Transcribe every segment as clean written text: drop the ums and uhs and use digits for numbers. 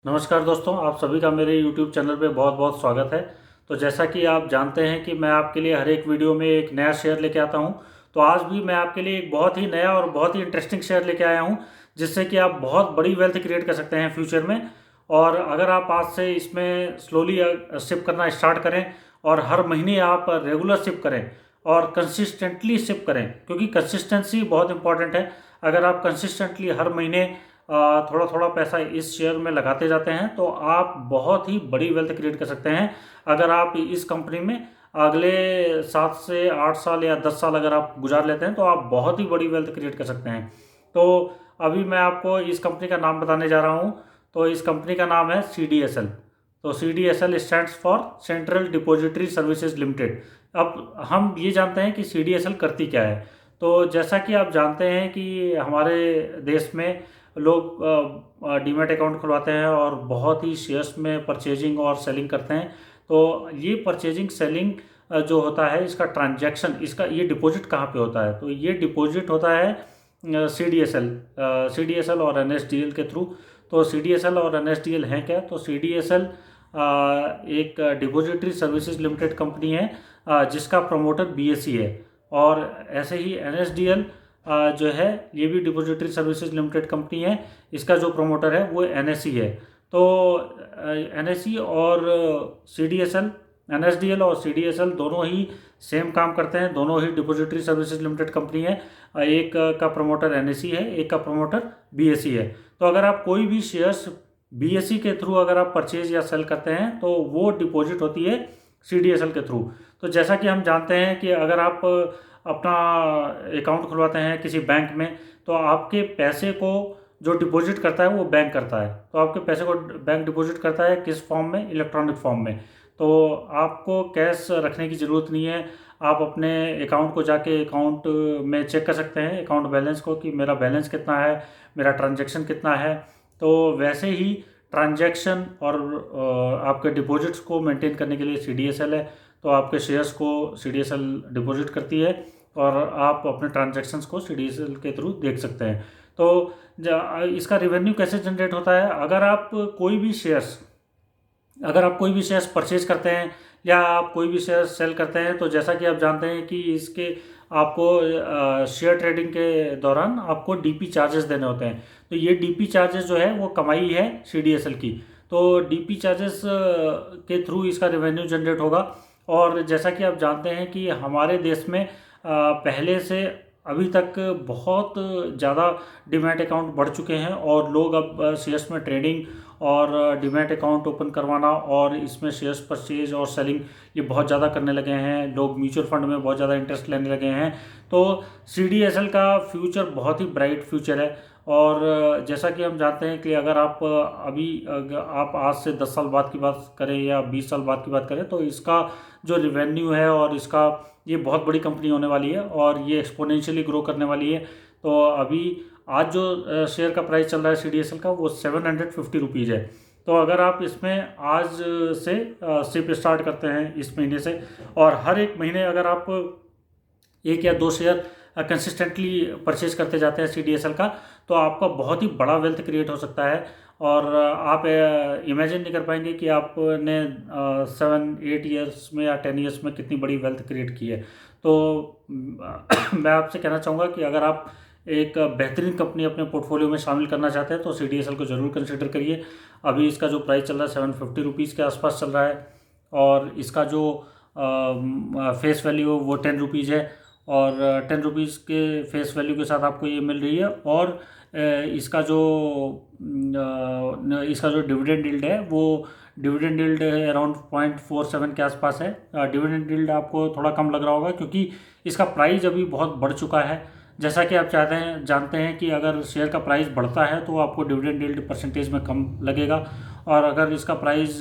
नमस्कार दोस्तों, आप सभी का मेरे YouTube चैनल पे बहुत बहुत स्वागत है। तो जैसा कि आप जानते हैं कि मैं आपके लिए हर एक वीडियो में एक नया शेयर लेके आता हूं, तो आज भी मैं आपके लिए एक बहुत ही नया और बहुत ही इंटरेस्टिंग शेयर लेके आया हूं, जिससे कि आप बहुत बड़ी वेल्थ क्रिएट कर सकते हैं फ्यूचर में। और अगर आप आज से इसमें स्लोली शिप करना स्टार्ट करें और हर महीने आप रेगुलर शिप करें और कंसिस्टेंटली शिप करें, क्योंकि कंसिस्टेंसी बहुत इंपॉर्टेंट है। अगर आप कंसिस्टेंटली हर महीने थोड़ा थोड़ा पैसा इस शेयर में लगाते जाते हैं तो आप बहुत ही बड़ी वेल्थ क्रिएट कर सकते हैं। अगर आप इस कंपनी में अगले 7 से 8 साल या 10 साल अगर आप गुजार लेते हैं तो आप बहुत ही बड़ी वेल्थ क्रिएट कर सकते हैं। तो अभी मैं आपको इस कंपनी का नाम बताने जा रहा हूँ। तो इस कंपनी का नाम है CDSL। तो CDSL stands for central depository services limited. अब हम ये जानते हैं कि CDSL करती क्या है। तो जैसा कि आप जानते हैं कि हमारे देश में लोग डीमैट अकाउंट खुलवाते हैं और बहुत ही शेयर्स में परचेजिंग और सेलिंग करते हैं। तो ये परचेजिंग सेलिंग जो होता है, इसका ट्रांजैक्शन, इसका ये डिपॉजिट कहाँ पे होता है? तो ये डिपॉजिट होता है CDSL और NSDL के थ्रू। तो CDSL और NSDL हैं क्या? तो CDSL एक डिपॉजिटरी सर्विसेज लिमिटेड कंपनी है जिसका प्रमोटर BSE है। और ऐसे ही NSDL जो है ये भी डिपॉजिटरी सर्विसेज लिमिटेड कंपनी है। इसका जो प्रमोटर है वो NSE है। तो NSE और CDSL, NSDL और CDSL दोनों ही सेम काम करते हैं, दोनों ही डिपॉजिटरी सर्विसेज लिमिटेड कंपनी है। एक का प्रमोटर NSE है, एक का प्रमोटर BSE है। तो अगर आप कोई भी शेयर्स BSE के थ्रू अगर आप परचेज या सेल करते हैं तो वो डिपॉजिट होती है CDSL के थ्रू। तो जैसा कि हम जानते हैं कि अगर आप अपना अकाउंट खुलवाते हैं किसी बैंक में, तो आपके पैसे को जो डिपॉजिट करता है वो बैंक करता है। तो आपके पैसे को बैंक डिपॉजिट करता है किस फॉर्म में? इलेक्ट्रॉनिक फॉर्म में। तो आपको कैश रखने की ज़रूरत नहीं है। आप अपने अकाउंट को जाके अकाउंट में चेक कर सकते हैं, अकाउंट बैलेंस को, कि मेरा बैलेंस कितना है, मेरा ट्रांजैक्शन कितना है। तो वैसे ही ट्रांजैक्शन और आपके डिपॉजिट्स को मेंटेन करने के लिए CDSL है। तो आपके शेयर्स को CDSL डिपॉजिट करती है और आप अपने ट्रांजैक्शंस को CDSL के थ्रू देख सकते हैं। तो इसका रिवेन्यू कैसे जनरेट होता है? अगर आप कोई भी शेयर्स परचेज करते हैं या आप कोई भी शेयर सेल करते हैं, तो जैसा कि आप जानते हैं कि इसके आपको शेयर ट्रेडिंग के दौरान आपको DP चार्जेस देने होते हैं। तो ये DP चार्जेस जो है वो कमाई है CDSL की। तो DP चार्जेस के थ्रू इसका रेवेन्यू जनरेट होगा। और जैसा कि आप जानते हैं कि हमारे देश में पहले से अभी तक बहुत ज़्यादा डीमैट अकाउंट बढ़ चुके हैं और लोग अब शेयर्स में ट्रेडिंग और डीमैट अकाउंट ओपन करवाना और इसमें शेयर्स परचेज और सेलिंग ये बहुत ज़्यादा करने लगे हैं। लोग म्यूचुअल फंड में बहुत ज़्यादा इंटरेस्ट लेने लगे हैं। तो CDSL का फ्यूचर बहुत ही ब्राइट फ्यूचर है। और जैसा कि हम जानते हैं कि अगर आप आप आज से 10 साल बाद की बात करें या 20 साल बाद की बात करें, तो इसका जो रिवेन्यू है और इसका, ये बहुत बड़ी कंपनी होने वाली है और ये एक्सपोनेंशियली ग्रो करने वाली है। तो अभी आज जो शेयर का प्राइस चल रहा है CDSL का, वो 750 रुपीज़ है। तो अगर आप इसमें आज से सिप स्टार्ट करते हैं इस महीने से, और हर एक महीने अगर आप 1 या 2 शेयर कंसिस्टेंटली परचेज करते जाते हैं CDSL का, तो आपका बहुत ही बड़ा वेल्थ क्रिएट हो सकता है। और आप इमेजिन नहीं कर पाएंगे कि आपने 7-8 ईयर्स में या 10 ईयर्स में कितनी बड़ी वेल्थ क्रिएट की है। तो मैं आपसे कहना चाहूँगा कि अगर आप एक बेहतरीन कंपनी अपने पोर्टफोलियो में शामिल करना चाहते हैं तो CDSL को ज़रूर कंसिडर करिए। अभी इसका जो प्राइस चल रहा है 750 रुपीज़ के आसपास चल रहा है और इसका जो फेस वैल्यू वो 10 रुपीज़ है। और 10 रुपीज़ के फेस वैल्यू के साथ आपको ये मिल रही है। और इसका जो डिविडेंड यील्ड है वो डिविडेंड यील्ड अराउंड 0.47 के आसपास है। डिविडेंड यील्ड आपको थोड़ा कम लग रहा होगा क्योंकि इसका प्राइस अभी बहुत बढ़ चुका है। जैसा कि आप जानते हैं कि अगर शेयर का प्राइस बढ़ता है तो आपको डिविडेंड यील्ड परसेंटेज में कम लगेगा, और अगर इसका प्राइस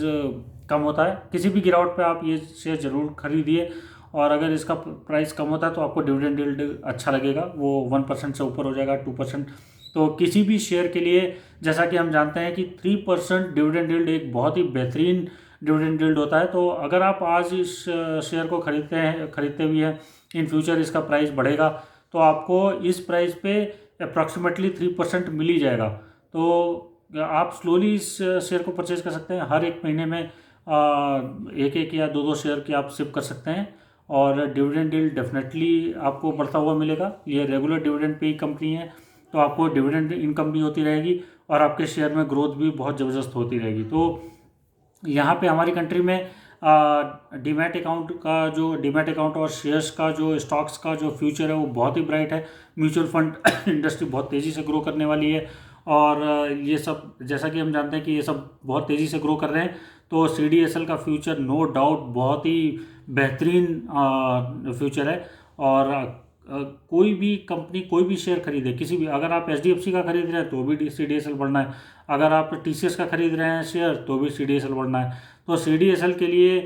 कम होता है, किसी भी गिरावट पे आप ये शेयर ज़रूर खरीदिए। और अगर इसका प्राइस कम होता है तो आपको डिविडेंड यील्ड अच्छा लगेगा, वो 1% से ऊपर हो जाएगा, 2%। तो किसी भी शेयर के लिए, जैसा कि हम जानते हैं कि 3% डिविडेंड यील्ड एक बहुत ही बेहतरीन डिविडेंड यील्ड होता है। तो अगर आप आज इस शेयर को खरीदते भी हैं, इन फ्यूचर इसका प्राइस बढ़ेगा तो आपको इस प्राइस पे अप्रॉक्सीमेटली 3% मिल ही जाएगा। तो आप स्लोली इस शेयर को परचेज कर सकते हैं। हर एक महीने में एक एक या दो दो शेयर की आप सिप कर सकते हैं, और डिविडेंड डील डेफिनेटली आपको बढ़ता हुआ मिलेगा। ये रेगुलर डिविडेंड पे ही कंपनी है, तो आपको डिविडेंड इनकम भी होती रहेगी और आपके शेयर में ग्रोथ भी बहुत ज़बरदस्त होती रहेगी। तो यहाँ पे हमारी कंट्री में डीमैट अकाउंट और शेयर्स का जो स्टॉक्स का जो फ्यूचर है वो बहुत ही ब्राइट है। म्यूचुअल फंड इंडस्ट्री बहुत तेज़ी से ग्रो करने वाली है, और ये सब जैसा कि हम जानते हैं कि ये सब बहुत तेज़ी से ग्रो कर रहे हैं। तो CDSL का फ्यूचर नो डाउट बहुत ही बेहतरीन फ्यूचर है। और कोई भी कंपनी कोई भी शेयर खरीदे, किसी भी, अगर आप HDFC का खरीद रहे हैं तो भी CDSL बढ़ना है, अगर आप TCS का खरीद रहे हैं शेयर तो भी CDSL बढ़ना है। तो CDSL के लिए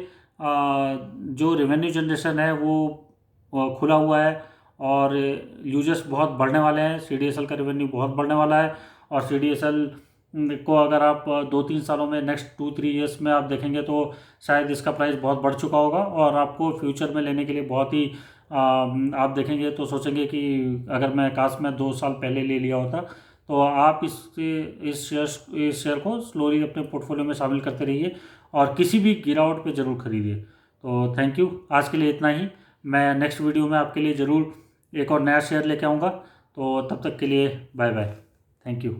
जो रेवेन्यू जनरेशन है वो खुला हुआ है, और यूजर्स बहुत बढ़ने वाले हैं। CDSL का रेवेन्यू बहुत बढ़ने वाला है, और CDSL को अगर आप 2-3 सालों में, नेक्स्ट 2-3 ईयर्स में आप देखेंगे तो शायद इसका प्राइस बहुत बढ़ चुका होगा, और आपको फ्यूचर में लेने के लिए बहुत ही आप देखेंगे तो सोचेंगे कि अगर मैं काश मैं 2 साल पहले ले लिया होता। तो आप इस शेयर को स्लोली अपने पोर्टफोलियो में शामिल करते रहिए, और किसी भी गिरावट पे ज़रूर खरीदिए। तो थैंक यू, आज के लिए इतना ही। मैं नेक्स्ट वीडियो में आपके लिए ज़रूर एक और नया शेयर लेके आऊँगा। तो तब तक के लिए बाय बाय, थैंक यू।